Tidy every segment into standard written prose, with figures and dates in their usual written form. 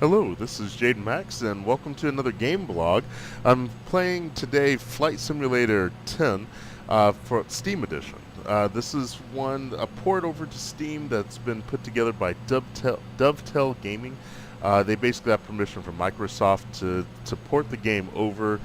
Hello, this is Jaden Max, and welcome to another game blog. I'm playing today Flight Simulator 10 for Steam Edition. This is a port over to Steam that's been put together by Dovetail Gaming. They basically have permission from Microsoft to port the game over,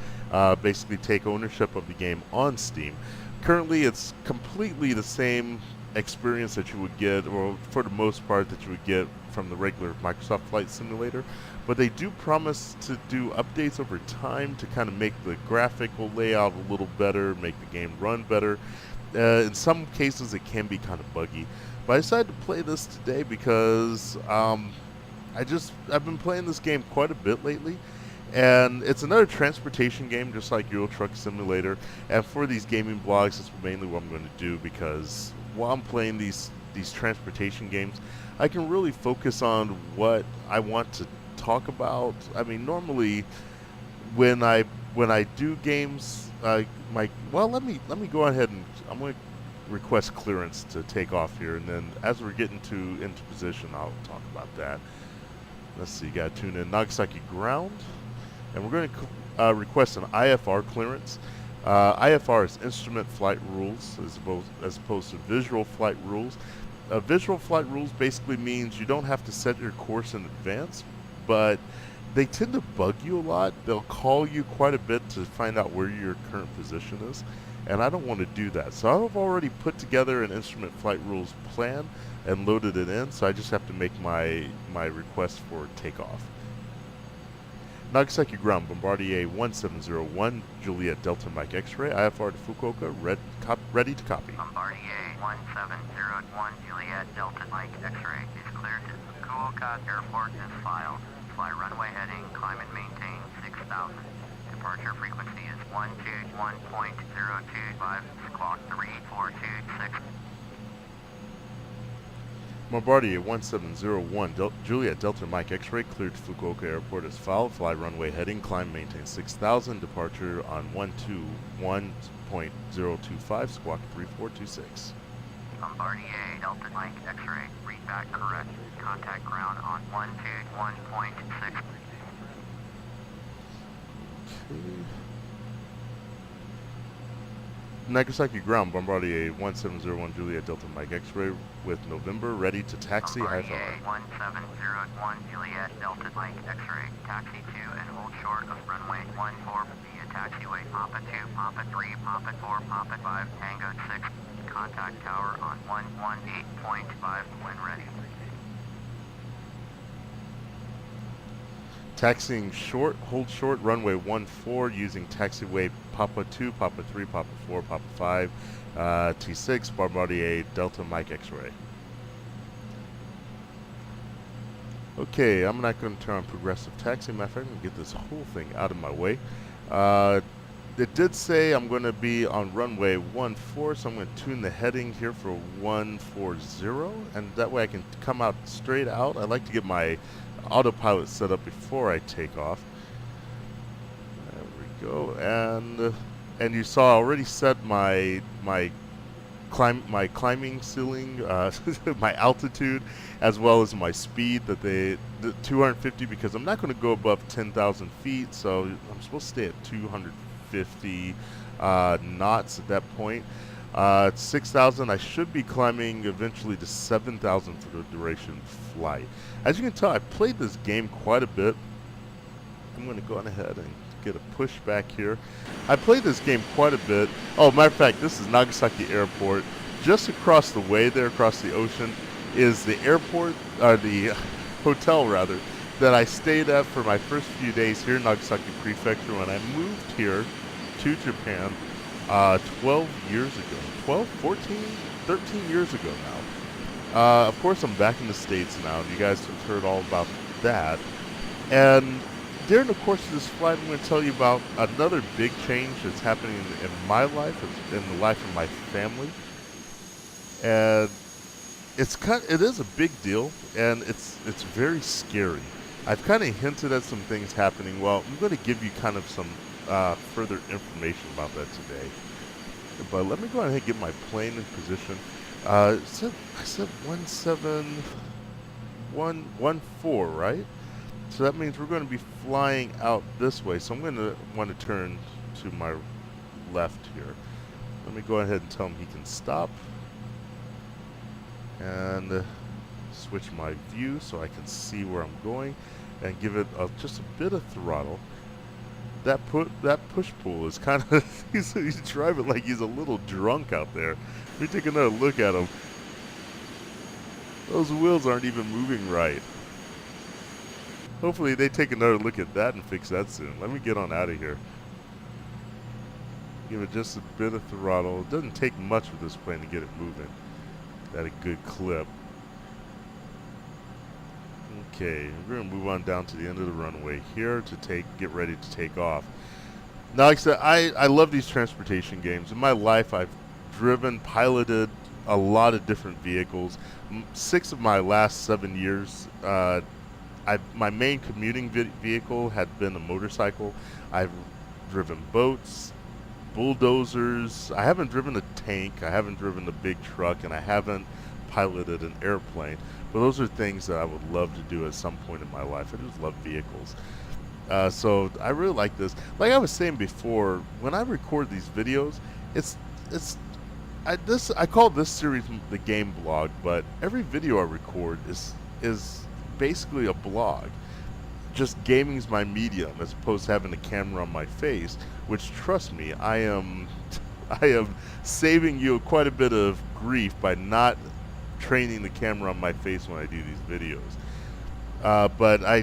basically take ownership of the game on Steam. Currently, it's completely the same experience that you would get, or for the most part that you would get from the regular Microsoft Flight Simulator, but they do promise to do updates over time to kind of make the graphical layout a little better, make the game run better. In some cases it can be kind of buggy, but I decided to play this today because I've been playing this game quite a bit lately, and it's another transportation game just like Euro Truck Simulator. And for these gaming blogs, that's mainly what I'm going to do, because while I'm playing these transportation games, I can really focus on what I want to talk about. I mean, normally when I do games, let me go ahead and I'm going to request clearance to take off here, and then as we're getting into position, I'll talk about that. Let's see, got to tune in Nagasaki ground, and we're going to request an IFR clearance. IFR is instrument flight rules as opposed to visual flight rules. Visual flight rules basically means you don't have to set your course in advance, but they tend to bug you a lot. They'll call you quite a bit to find out where your current position is, and I don't want to do that. So I've already put together an instrument flight rules plan and loaded it in, so I just have to make my request for takeoff. Nagasaki ground, Bombardier 1701, Juliet Delta Mike X-ray, IFR to Fukuoka, ready to copy. Bombardier 1701, Juliet Delta Mike X-ray is cleared to Fukuoka Airport as filed. Fly runway heading, climb and maintain 6000. Departure frequency is 121.025, squawk 3426. Bombardier 1701, Juliet Delta Mike X-ray, cleared to Fukuoka Airport as filed. Fly runway heading, climb, maintain 6000. Departure on 121.025, squawk 3426. Bombardier Delta Mike X-ray, read back correct. Contact ground on 121.6. Okay. Nagasaki ground, Bombardier 1701, Juliet Delta Mike X-ray with November, ready to taxi. Bombardier 1701, Juliet Delta Mike X-ray, taxi to and hold short of runway 14 via taxiway Papa 2, Papa 3, Papa 4, Papa 5, Tango 6. Contact tower on 118.5 when ready. Taxiing short, hold short, runway 14 using taxiway Papa 2, Papa 3, Papa 4, Papa 5, T6, Bombardier Delta Mike X-ray. Okay, I'm not going to turn on progressive taxi. Matter of fact, I'm going to get this whole thing out of my way. It did say I'm going to be on runway 14, so I'm going to tune the heading here for 140, and that way I can come out straight out. I like to get my autopilot set up before I take off. There we go, and you saw I already set my climbing ceiling, my altitude, as well as my speed, the 250, because I'm not going to go above 10,000 feet, so I'm supposed to stay at 250 knots at that point. 6,000, I should be climbing eventually to 7,000 for the duration flight. As you can tell, I played this game quite a bit. I'm going to go on ahead and get a push back here. I played this game quite a bit. Oh, matter of fact, this is Nagasaki Airport. Just across the way there, across the ocean, is the airport, the hotel rather, that I stayed at for my first few days here in Nagasaki Prefecture when I moved here to Japan 12 years ago. 12, 14, 13 years ago now. Of course, I'm back in the States now, and you guys have heard all about that. And during the course of this flight, I'm going to tell you about another big change that's happening in my life, in the life of my family. And it is a big deal, and it's very scary. I've kind of hinted at some things happening. Well, I'm going to give you kind of some further information about that today. But let me go ahead and get my plane in position. I said 17114, right? So that means we're going to be flying out this way. So I'm going to want to turn to my left here. Let me go ahead and tell him he can stop. And switch my view so I can see where I'm going. And give it just a bit of throttle. That push pull is kind of he's driving like he's a little drunk out there. Let me take another look at him. Those wheels aren't even moving right. Hopefully they take another look at that and fix that soon. Let me get on out of here. Give it just a bit of throttle. It doesn't take much for this plane to get it moving at a good clip. Okay, we're going to move on down to the end of the runway here to get ready to take off. Now, like I said, I love these transportation games. In my life, I've driven, piloted a lot of different vehicles. 6 of my last 7 years, my main commuting vehicle had been a motorcycle. I've driven boats, bulldozers. I haven't driven a tank. I haven't driven a big truck, and I haven't piloted an airplane. But those are things that I would love to do at some point in my life. I just love vehicles. So I really like this. Like I was saying before, when I record these videos, I call this series the Game Blog, but every video I record is basically a blog. Just gaming's my medium, as opposed to having a camera on my face, which, trust me, I am saving you quite a bit of grief by not training the camera on my face when I do these videos. But I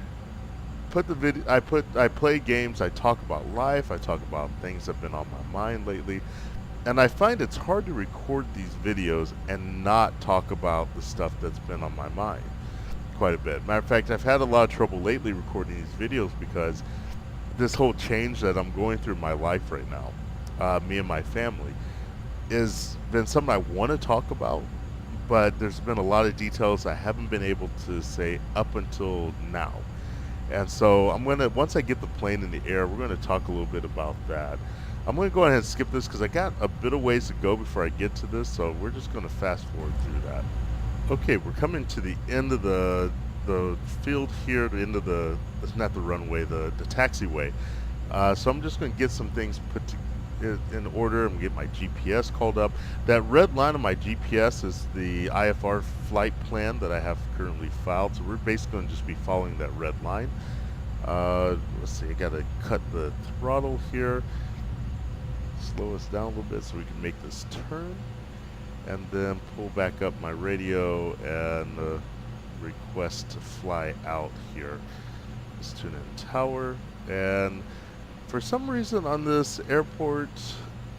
play games, I talk about life, I talk about things that have been on my mind lately, and I find it's hard to record these videos and not talk about the stuff that's been on my mind quite a bit. Matter of fact, I've had a lot of trouble lately recording these videos because this whole change that I'm going through in my life right now, me and my family, has been something I want to talk about, but there's been a lot of details I haven't been able to say up until now. And so once I get the plane in the air, we're going to talk a little bit about that. I'm going to go ahead and skip this because I got a bit of ways to go before I get to this, so we're just going to fast forward through that. Okay, we're coming to the end of the field here, the end of it's not the runway, the taxiway. So I'm just going to get some things put in order and get my GPS called up. That red line on my GPS is the IFR flight plan that I have currently filed, so we're basically going to just be following that red line. Let's see, I got to cut the throttle here, slow us down a little bit so we can make this turn, and then pull back up my radio and request to fly out here. Let's tune in tower, and for some reason on this airport,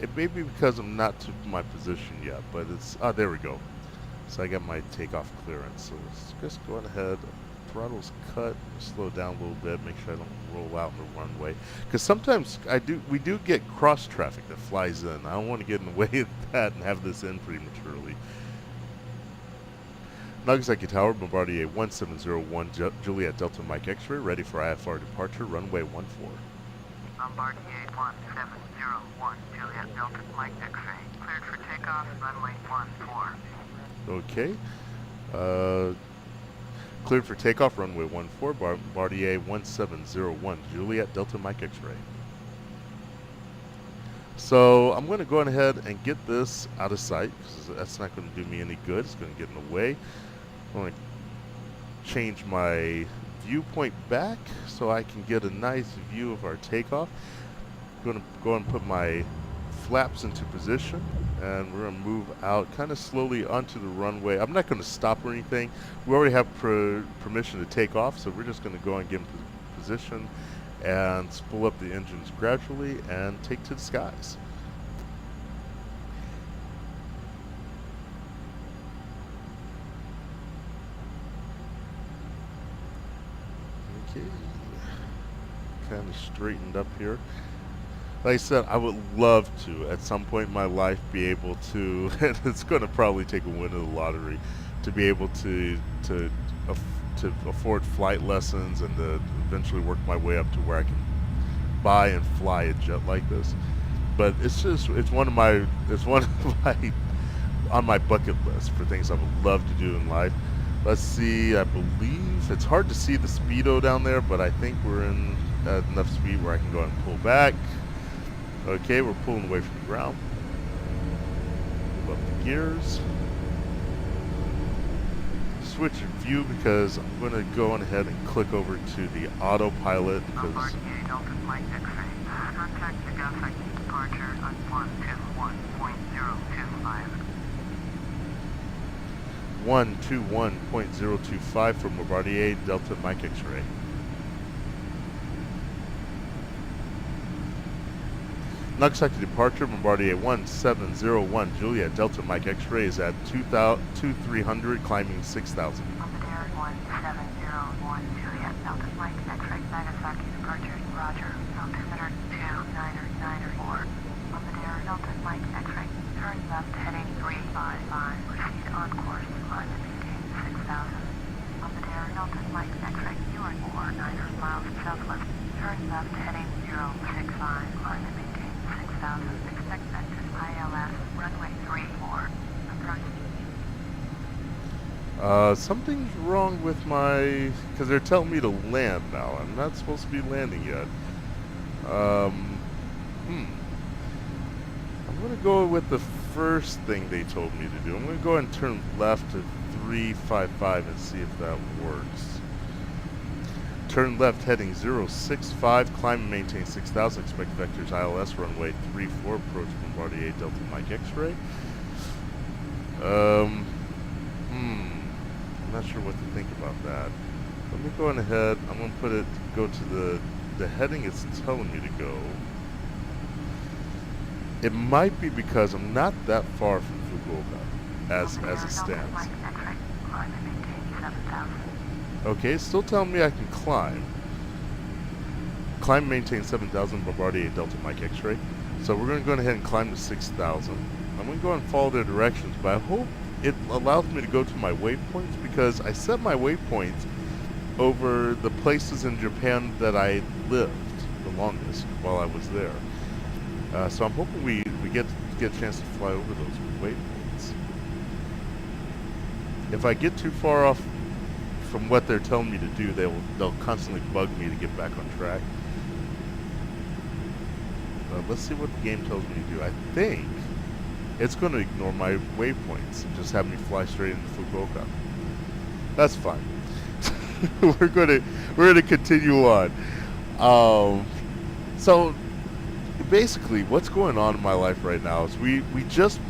it may be because I'm not to my position yet, but it's, there we go. So I got my takeoff clearance. So let's just go ahead, throttle's cut, slow down a little bit, make sure I don't roll out in the runway. Because sometimes we do get cross traffic that flies in. I don't want to get in the way of that and have this in prematurely. Nagasaki Tower, Bombardier 1701, Juliet Delta Mike X-ray, ready for IFR departure, runway 14. Bombardier 1701, Juliet Delta Mike X-ray, cleared for takeoff, runway 14. Okay. Cleared for takeoff, runway 14, Bombardier 1701, Juliet Delta Mike X-ray. So I'm going to go ahead and get this out of sight, because that's not going to do me any good. It's going to get in the way. I'm going to change my viewpoint back so I can get a nice view of our takeoff. I'm going to go and put my flaps into position, and we're going to move out kind of slowly onto the runway. I'm not going to stop or anything. We already have permission to take off, so we're just going to go and get in position and spool up the engines gradually and take to the skies. Okay, kind of straightened up here. Like I said, I would love to, at some point in my life, be able to, and it's going to probably take a win of the lottery, to be able to afford flight lessons and to eventually work my way up to where I can buy and fly a jet like this. But it's one of my on my bucket list for things I would love to do in life. Let's see, I believe it's hard to see the speedo down there, but I think we're in enough speed where I can go ahead and pull back. Okay, we're pulling away from the ground. Move up the gears. Switch view because I'm going to go on ahead and click over to the autopilot because Bombardier Delta Flight X-ray. Contact Nagasaki departure on 121.025. 121.025 from Bombardier Delta Mike X-ray. Nagasaki departure, Bombardier 1701 Juliet Delta Mike X-ray is at 2300, climbing 6000. Bombardier 1701 Juliet Delta Mike X-ray. Nagasaki departure, roger. Altimeter 2994. Bombardier Delta Mike X-ray. Turn left heading 355. Proceed on course. Climb and maintain 6000. Bombardier Delta Mike X-ray. You are 49 miles southwest. Turn left heading 065. Climb and maintain 6000. Expect vectors ILS. Runway 34. Approach. Something's wrong with my... because they're telling me to land now. I'm not supposed to be landing yet. I'm going to go with the first thing they told me to do. I'm going to go ahead and turn left to 355 and see if that works. Turn left heading 065, climb and maintain 6000, expect vectors ILS, runway 34, approach Bombardier Delta Mike X-ray. I'm not sure what to think about that. Let me go on ahead, I'm going to go to the heading it's telling me to go. It might be because I'm not that far from Fukuoka as it stands. Okay, it's still telling me I can climb. Climb, maintain 7,000, Bombardier Delta Mike X-ray. So we're going to go ahead and climb to 6,000. I'm going to go ahead and follow their directions, but I hope it allows me to go to my waypoints because I set my waypoints over the places in Japan that I lived the longest while I was there. So I'm hoping we get a chance to fly over those waypoints. If I get too far off from what they're telling me to do, they'll constantly bug me to get back on track. Let's see what the game tells me to do. I think it's going to ignore my waypoints and just have me fly straight into Fukuoka. That's fine. we're going to continue on. So basically, what's going on in my life right now is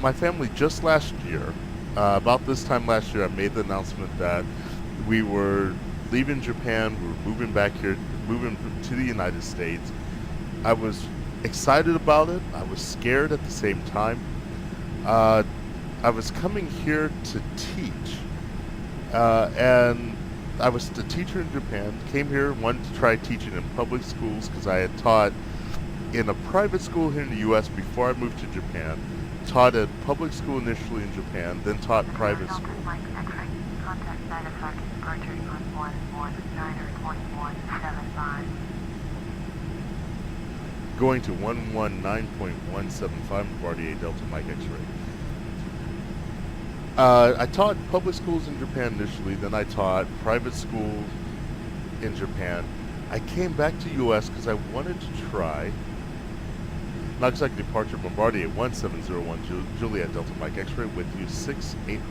my family just last year, about this time last year, I made the announcement that we were leaving Japan, we were moving back here, moving to the United States. I was excited about it. I was scared at the same time. I was coming here to teach, and I was a teacher in Japan, came here, wanted to try teaching in public schools because I had taught in a private school here in the U.S. before I moved to Japan, taught at public school initially in Japan, then taught private school. Contact Nagasaki departure on 119.1175. Going to 119.175 Bombardier Delta Mike X-ray. I taught public schools in Japan initially, then I taught private school in Japan. I came back to U.S. because I wanted to try Nagasaki departure Bombardier 1701 Juliet Delta Mike X-ray with you 6800.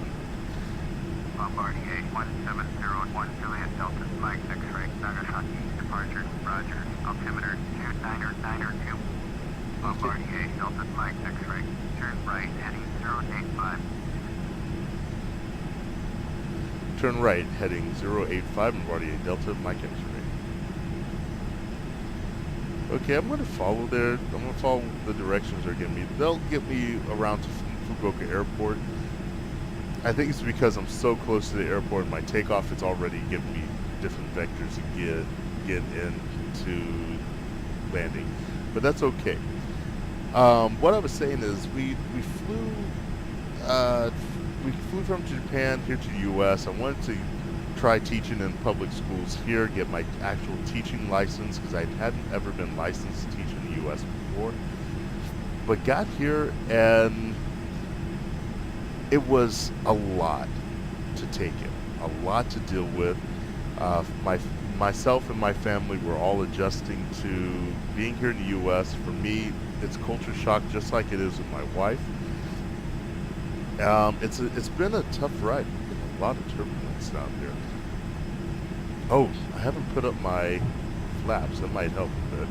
Bombardier 1701 Juliet Delta Mike X-ray. Nagasaki departure, roger. Altimeter 2992. Bombardier Delta Mike X-ray. Turn right heading 085. Turn right heading 085 Bombardier Delta Mike X-ray. Okay, I'm going to follow the directions they're giving me. They'll get me around to Fukuoka Airport. I think it's because I'm so close to the airport and my takeoff, it's already giving me different vectors to get into landing. But that's okay. What I was saying is we flew from Japan here to the U.S. I wanted to try teaching in public schools here, get my actual teaching license because I hadn't ever been licensed to teach in the U.S. before. But got here and it was a lot to take in, a a lot to deal with. Myself and my family were all adjusting to being here in the U.S. For me, it's culture shock, just like it is with my wife. It's been a tough ride. A lot of turbulence down here. Oh, I haven't put up my flaps. That might help a bit.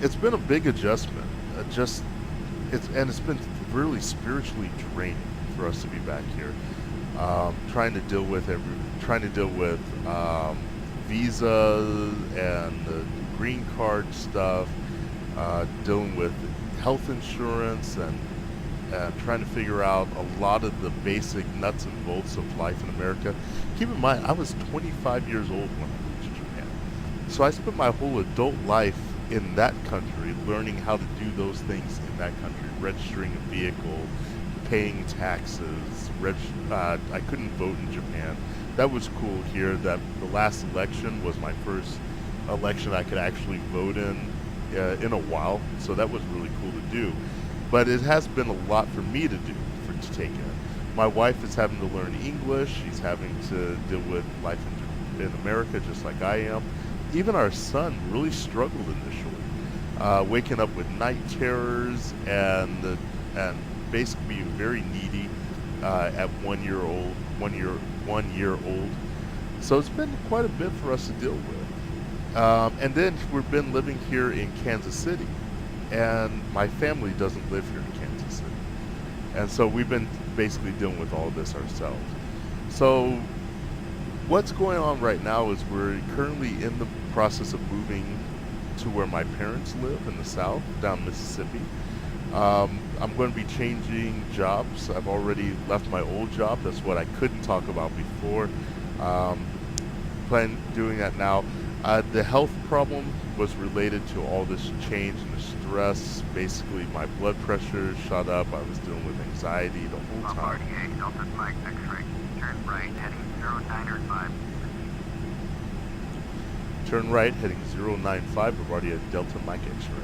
It's been a big adjustment. It's been really spiritually draining for us to be back here. Trying to deal with visa and the green card stuff, dealing with health insurance, and trying to figure out a lot of the basic nuts and bolts of life in America. Keep in mind, I was 25 years old when I moved to Japan. So I spent my whole adult life in that country learning how to do those things in that country, registering a vehicle, paying taxes. I couldn't vote in Japan. That was cool here. That the last election was my first election I could actually vote in a while, so that was really cool to do. But it has been a lot for me to do, to take in. My wife is having to learn English. She's having to deal with life in America just like I am. Even our son really struggled initially, waking up with night terrors and basically being very needy at 1 year old. 1 year old. So it's been quite a bit for us to deal with. And then we've been living here in Kansas City, and my family doesn't live here in Kansas City. And so we've been basically dealing with all of this ourselves. So what's going on right now is we're currently in the process of moving to where my parents live in the south, down Mississippi. I'm going to be changing jobs. I've already left my old job. That's what I couldn't talk about before. Plan doing that now. The health problem was related to all this change and the stress. Basically, my blood pressure shot up. I was dealing with anxiety the whole time. Bombardier, Delta Mike X-ray. Turn right, heading 095. Turn right, heading 095, Bombardier, Delta Mike X-ray.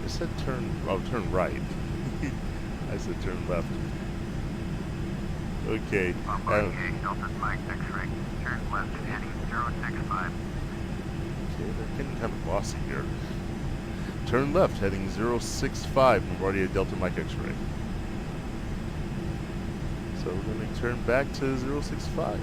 It said turn right. I said turn left. Okay. Bombardier, Delta Mike X-ray. Turn left, heading 065. Okay, they're getting kind of bossy here. Turn left, heading 065, Bombardier, Delta Mike X-ray. So we're going to turn back to 065. There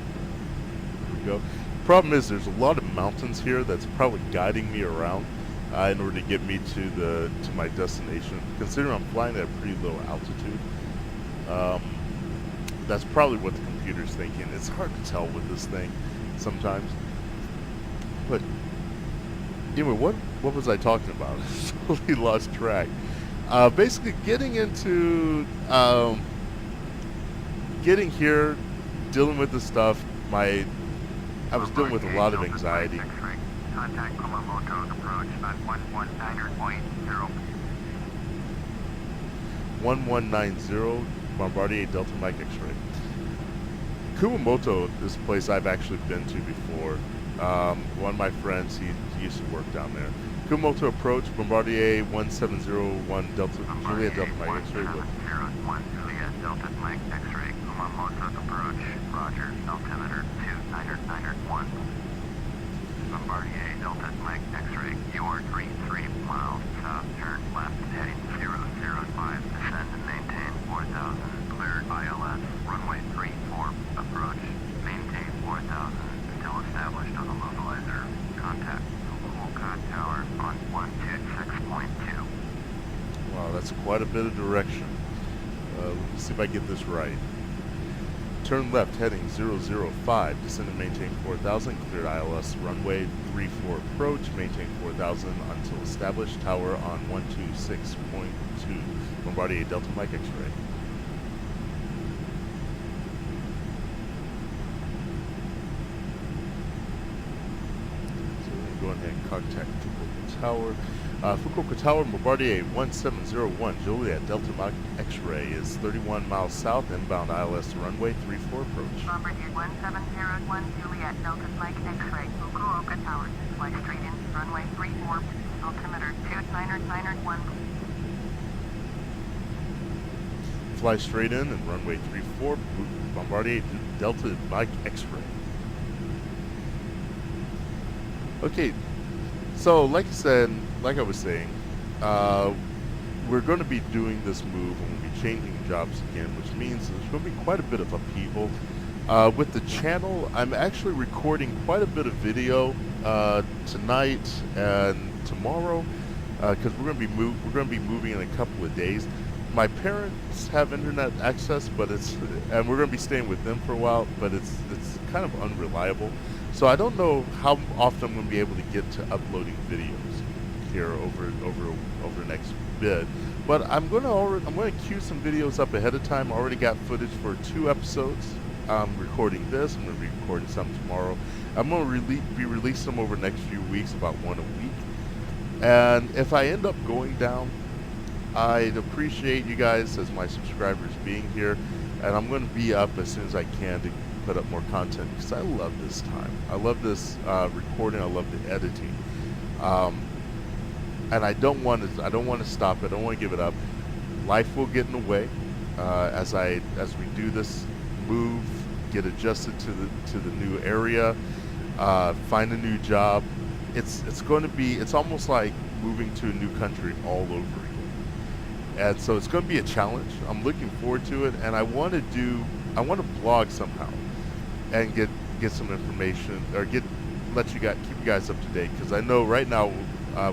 we go. Problem is, there's a lot of mountains here that's probably guiding me around in order to get me to my destination. Considering I'm flying at a pretty low altitude, that's probably what the computer's thinking. It's hard to tell with this thing sometimes. But anyway, what was I talking about? I totally lost track. Basically, getting here, dealing with the stuff. I was dealing with a lot of anxiety. Contact Kumamoto approach at 1190.0. 1190, Bombardier, Delta Mike X-ray. Kumamoto is a place I've actually been to before. One of my friends, he used to work down there. Kumamoto approach, Bombardier 1701 Delta, Juliet Delta Mike X-ray. 1701 Juliet Delta Mike X-ray. Kumamoto approach, Roger, altimeter 2991. Bombardier Delta Mike X-ray. You are 33 miles south, turn left, heading 005, descend and maintain 4000, cleared ILS, runway 34, approach, maintain 4000, until established on the localizer, contact Fukuoka Tower on 126.2. Wow, that's quite a bit of direction. Let me see if I get this right. Turn left, heading 005, descend and maintain 4000, cleared ILS, runway 34 approach, maintain 4000 until established, tower on 126.2, Bombardier Delta Mike X-ray. So we're going to go ahead and contact Fukuoka Tower. Fukuoka Tower, Bombardier 1701, Juliet Delta Mike X-ray is 31 miles south, inbound ILS runway 34 approach. Bombardier 1701, Juliet Delta Mike X-ray, Fukuoka Tower, fly straight in, runway 34, altimeter 2991. fly straight in and runway 34, Bombardier Delta Mike X-ray. Okay, so like I was saying, we're going to be doing this move and we'll be changing jobs again, which means there's going to be quite a bit of upheaval. With the channel, I'm actually recording quite a bit of video tonight and tomorrow because we're going to be moving in a couple of days. My parents have internet access, but and we're going to be staying with them for a while, but it's kind of unreliable. So I don't know how often I'm going to be able to get to uploading videos here over the next bit. But I'm going to queue some videos up ahead of time. I already got footage for 2 episodes. I'm recording this. I'm going to be recording some tomorrow. I'm going to be releasing them over the next few weeks, about 1 a week. And if I end up going down, I'd appreciate you guys as my subscribers being here. And I'm going to be up as soon as I can to put up more content because I love this time. I love this recording. I love the editing. And I don't want to stop it. I don't want to give it up. Life will get in the way as we do this move, get adjusted to the new area, find a new job. It's almost like moving to a new country all over again. And so it's going to be a challenge. I'm looking forward to it, and I want to blog somehow and get some information or keep you guys up to date, because I know right now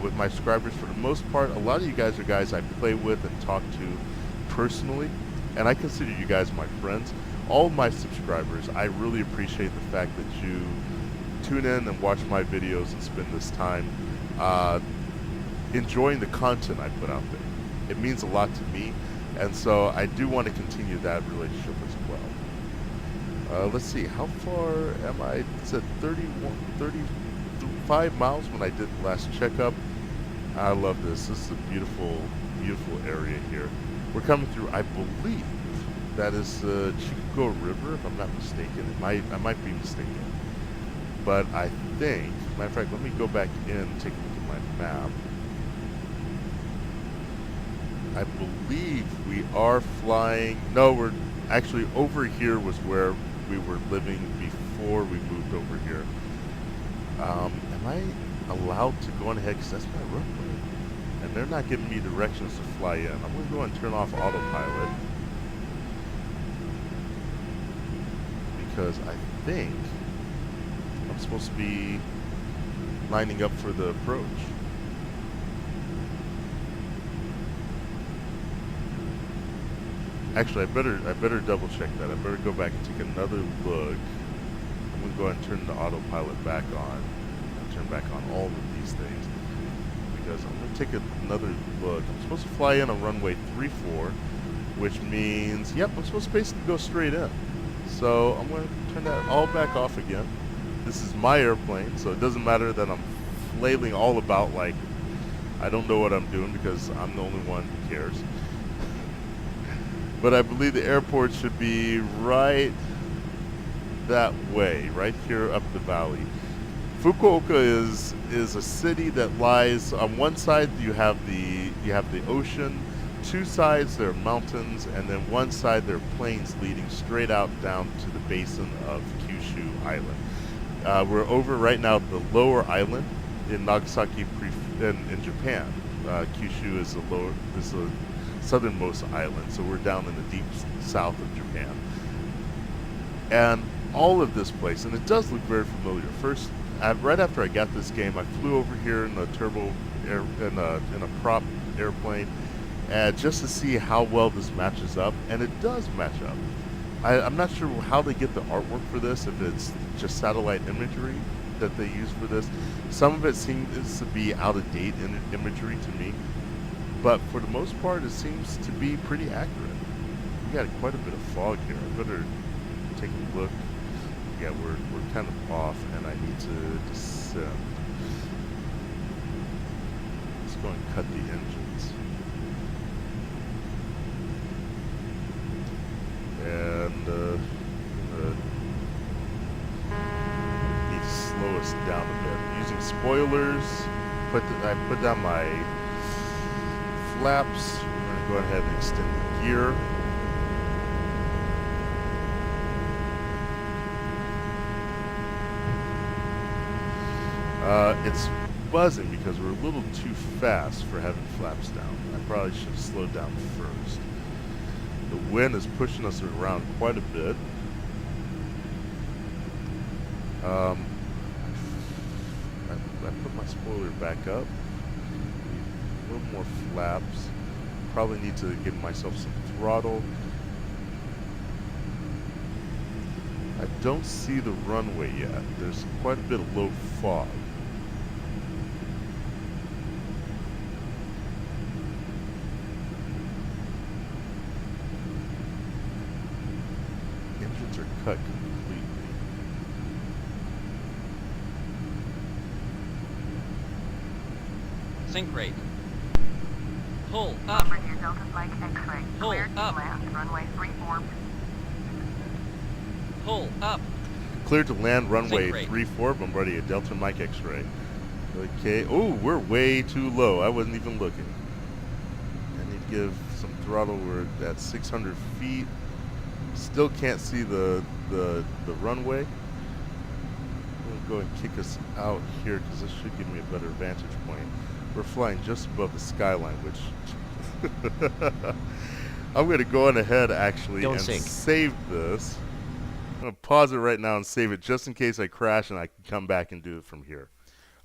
with my subscribers, for the most part, a lot of you guys are guys I play with and talk to personally, and I consider you guys my friends. All my subscribers, I really appreciate the fact that you tune in and watch my videos and spend this time enjoying the content I put out there. It means a lot to me, and so I do want to continue that relationship as well. Let's see, how far am I? It's at 35 miles when I did the last checkup. I love this. This is a beautiful, beautiful area here. We're coming through, I believe, that is the Chico River, if I'm not mistaken. I might be mistaken. But I think, matter of fact, let me go back in and take a look at my map. I believe we are flying, no, we're actually over here was where we were living before we moved over here. Am I allowed to go on ahead, because that's my runway, and they're not giving me directions to fly in. I'm going to go and turn off autopilot, because I think I'm supposed to be lining up for the approach. Actually, I better double check that. I better go back and take another look. I'm going to go ahead and turn the autopilot back on. Turn back on all of these things, because I'm going to take another look. I'm supposed to fly in on runway 34, which means, yep, I'm supposed to basically go straight in. So I'm going to turn that all back off again. This is my airplane, so it doesn't matter that I'm flailing all about like I don't know what I'm doing, because I'm the only one who cares. But I believe the airport should be right that way, right here up the valley. Fukuoka is a city that lies on one side. You have the ocean, 2 sides there are mountains, and then one side there are plains leading straight out down to the basin of Kyushu Island. We're over right now the lower island in Nagasaki in Japan. Kyushu is the southernmost island, so we're down in the deep south of Japan. And all of this place, and it does look very familiar. First, right after I got this game, I flew over here in a in a prop airplane, just to see how well this matches up, and it does match up. I'm not sure how they get the artwork for this, if it's just satellite imagery that they use for this. Some of it seems to be out-of-date imagery to me, but for the most part, it seems to be pretty accurate. We got quite a bit of fog here. I better take a look. Yeah, we're kind of off, and I need to descend. Let's go and cut the engines. And need to slow us down a bit. Using spoilers, I put down my flaps. We're going to go ahead and extend the gear. It's buzzing because we're a little too fast for having flaps down. I probably should have slowed down first. The wind is pushing us around quite a bit. I put my spoiler back up. A little more flaps. Probably need to give myself some throttle. I don't see the runway yet. There's quite a bit of low fog. Engines are cut completely. Sink rate. Pull up. Bombardier Delta Mike X-ray. Pull Cleared to up. land. Runway 34. Pull up. Cleared to land runway Sink rate. 34, Bombardier Delta Mike X-ray. Okay. Oh, we're way too low. I wasn't even looking. I need to give some throttle. We're at 600 feet. Still can't see the runway. We'll go and kick us out here because this should give me a better vantage point. We're flying just above the skyline, which I'm going to go on ahead actually Don't and sink. save this. I'm going to pause it right now and save it just in case I crash and I can come back and do it from here.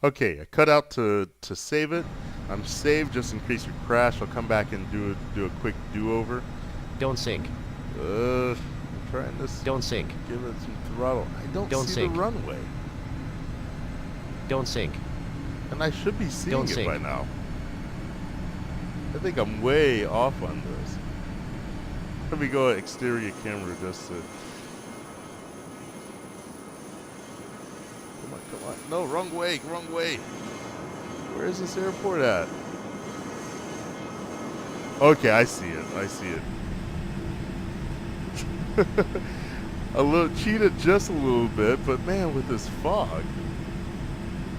Okay, I cut out to save it. I'm saved just in case we crash. I'll come back and do a quick do-over. Don't sink. I'm trying this. Don't sink. Give it some throttle. I don't see sink. the runway. Don't sink. And I should be seeing Don't it sink. by now. I think I'm way off on this. Let me go exterior camera just to... Come on, come on. No, wrong way, wrong way. Where is this airport at? Okay, I see it. I see it. A little cheated just a little bit, but man, with this fog.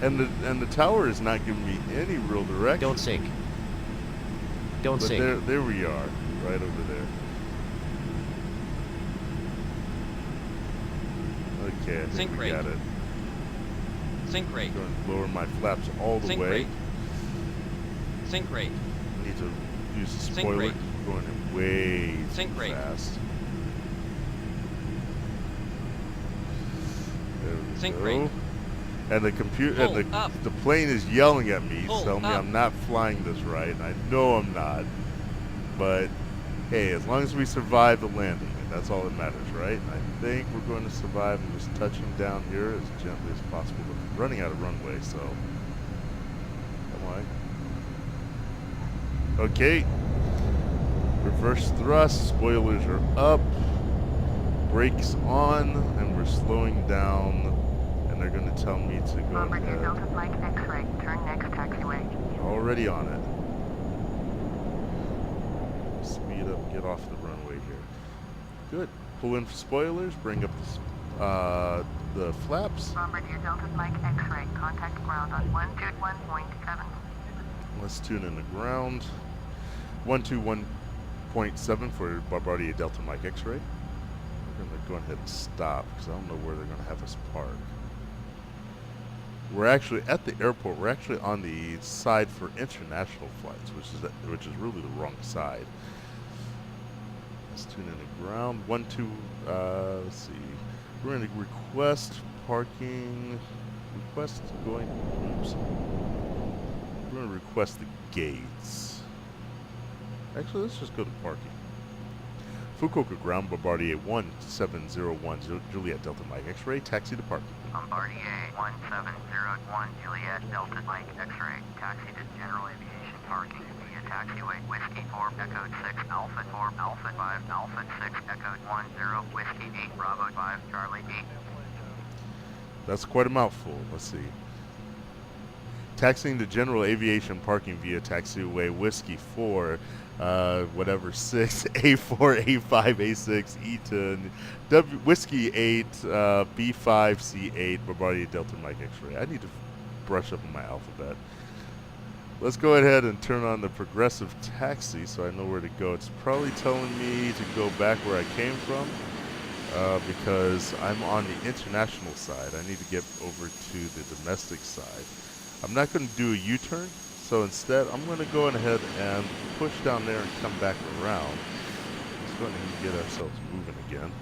And the tower is not giving me any real direction. Don't sink. Don't But sink. there we are, right over there. Okay, I think Sink we rate. got it. Sink rate. I'm going to lower my flaps all the Sink way. rate. Sink rate. I need to use the Sink spoiler. rate. We're going way Sink too rate. fast. There we Sink go. rate. And the computer, Pull up. the plane is yelling at me, Pull telling me up. I'm not flying this right. And I know I'm not. But hey, as long as we survive the landing, that's all that matters, right? I think we're going to survive. I'm just touching down here as gently as possible. But I'm running out of runway, so am I? Okay. Reverse thrust. Spoilers are up. Brakes on, and we're slowing down. And they're going to tell me to go Bombardier ahead. Delta Mike X-ray. Turn next taxiway. Already on it. Speed up, get off the runway here. Good. Pull in for spoilers, bring up the flaps. Bombardier Delta Mike X-ray. Contact ground on 121.7. Let's tune in the ground. 121.7 for Bombardier Delta Mike X-ray. We're going to go ahead and stop because I don't know where they're going to have us park. We're actually at the airport. We're actually on the side for international flights, which is really the wrong side. Let's tune in the ground. Let's see. We're going to request parking. Request going. Oops. We're going to request the gates. Actually, let's just go to parking. Fukuoka ground, Bombardier 1701 Juliet Delta Mike X-ray, taxi to parking. Bombardier 1701 Juliet Delta Mike X-ray. Taxi to General Aviation Parking via taxiway Whiskey 4 Echo 6 Alpha 4 Alpha 5 Alpha 6 Echo 10 Whiskey 8 Bravo 5 Charlie 8. That's quite a mouthful. Let's see. Taxiing to General Aviation Parking via taxiway Whiskey 4, whatever 6 A4 A5 A6 E10 Whiskey 8 B5 C8 Bombardier Delta Mike X-ray. I need to brush up on my alphabet. Let's go ahead and turn on the progressive taxi so I know where to go. It's probably telling me to go back where I came from. because I'm on the international side. I need to get over to the domestic side. I'm not going to do a U-turn, so instead I'm going to go ahead and push down there and come back around. Let's go ahead and get ourselves moving again.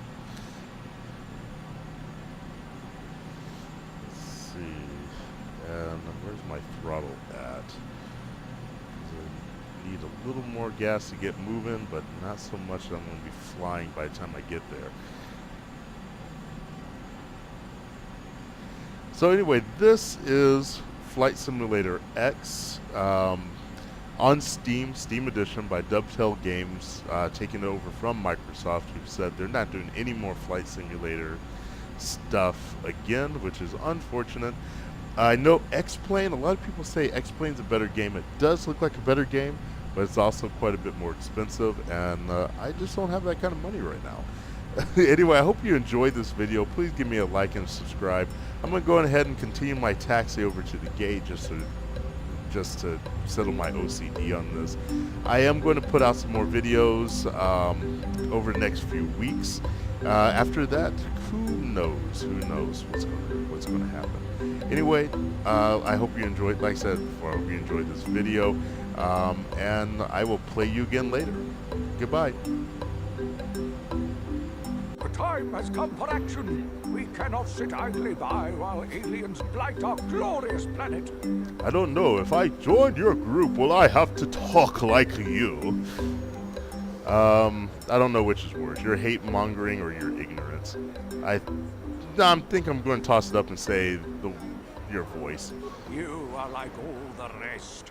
Let's see. And where's my throttle at? I need a little more gas to get moving, but not so much that I'm going to be flying by the time I get there. So anyway, this is Flight Simulator X on Steam Edition by Dovetail Games, taking over from Microsoft, who said they're not doing any more Flight Simulator stuff again, which is unfortunate. I know X-Plane, a lot of people say X-Plane's a better game. It does look like a better game, but it's also quite a bit more expensive, and I just don't have that kind of money right now. Anyway, I hope you enjoyed this video. Please give me a like and subscribe. I'm going to go ahead and continue my taxi over to the gate just to settle my OCD on this. I am going to put out some more videos over the next few weeks. After that, who knows what's going to happen. Anyway, I hope you enjoyed, like I said before, I hope you enjoyed this video, and I will play you again later. Goodbye. The time has come for action. We cannot sit idly by while aliens blight our glorious planet. I don't know. If I join your group, will I have to talk like you? I don't know which is worse, your hate mongering or your ignorance. I think I'm going to toss it up and say your voice. You are like all the rest.